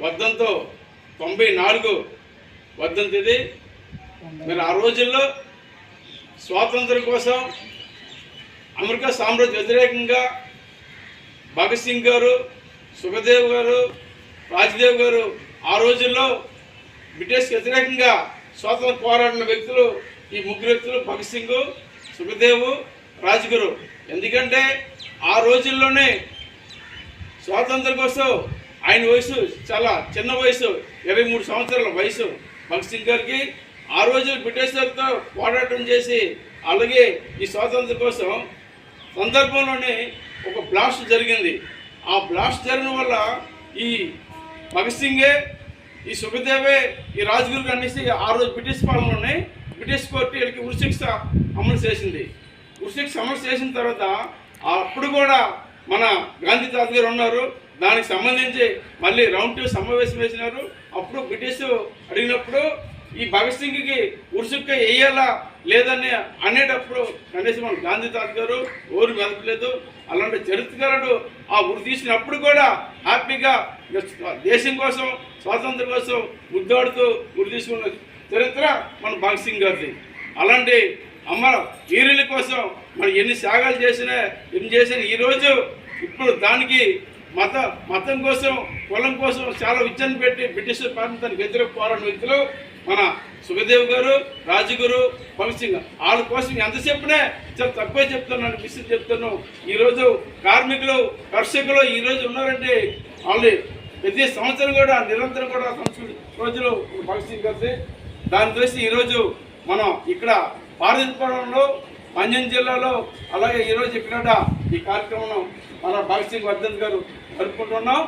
వర్ధంతో 94 వర్ధంతి ఇది. మరి ఆ రోజుల్లో స్వాతంత్రం కోసం అమెరికా సామ్రాజ్య వ్యతిరేకంగా భగత్ సింగ్ గారు, సుఖదేవ్ గారు, రాజ్దేవ్ గారు ఆ రోజుల్లో బ్రిటిష్ వ్యతిరేకంగా స్వాతంత్ర పోరాడిన వ్యక్తులు ఈ ముగ్గురు వ్యక్తులు భగత్ సింగ్, సుఖదేవ్, రాజ్గురు. ఎందుకంటే ఆ రోజుల్లోనే స్వాతంత్రం కోసం ఆయన వయసు చాలా చిన్న వయసు, 23 సంవత్సరాల వయసు భగత్ సింగ్ గారికి. ఆ రోజు బ్రిటిషర్తో పోరాటం చేసి అలాగే ఈ స్వాతంత్రం కోసం సందర్భంలోనే ఒక బ్లాస్ట్ జరిగింది. ఆ బ్లాస్ట్ జరగడం వల్ల ఈ భగత్ సింగే, ఈ సుఖదేవే, ఈ రాజ్గురు అనేసి ఆ రోజు బ్రిటిష్ పాలనలోనే బ్రిటిష్ కోర్టు వీళ్ళకి ఉరిశిక్ష అమలు చేసింది. ఉరిశిక్ష అమలు చేసిన తర్వాత అప్పుడు కూడా మన గాంధీ తాత గారు ఉన్నారు, దానికి సంబంధించి మళ్ళీ రౌండ్ 2 సమావేశం వేసినారు. అప్పుడు బ్రిటిష్ అడిగినప్పుడు ఈ భగత్ సింగ్కి ఉరిశిక్ష వేయాలా లేదని అనేటప్పుడు కనీసం మన గాంధీ తాత గారు ఊరు మెదపలేదు. అలాంటి చరిత్రకారుడు ఆ ఉరి తీసినప్పుడు కూడా హ్యాపీగా దేశం కోసం, స్వాతంత్రం కోసం ముద్దాడుతూ ఉరి తీసుకున్న చరిత్ర మన భగత్ సింగ్ గారిది. అలాంటి అమ్మ వీరుల కోసం మనం ఎన్ని త్యాగాలు చేసినా ఈరోజు ఇప్పుడు దానికి మతం కోసం, కులం కోసం చాలా విచ్చని పెట్టి బ్రిటిష్ పాలనకి వ్యతిరేక పోరాడిన వ్యక్తులు మన సుఖదేవ్ గారు, రాజ్గురు, భగత్ సింగ్. వాళ్ళ కోసం ఎంతసేపునే చాలా తక్కువ చెప్తున్నాను, మిస్టర్ చెప్తాను. ఈరోజు కార్మికులు, కర్షకులు ఈరోజు ఉన్నారంటే వాళ్ళు ప్రతి సంవత్సరం కూడా నిరంతరం కూడా రోజులు భగత్ సింగ్ గారి. దాని చూసి ఈరోజు మనం ఇక్కడ పార్వతీపురంలో, మంజం జిల్లాలో, అలాగే ఈరోజు ఇక్కడ ఈ కార్యక్రమం మన భగత్ సింగ్ వర్ధంతి గారు జరుపుకుంటున్నాం.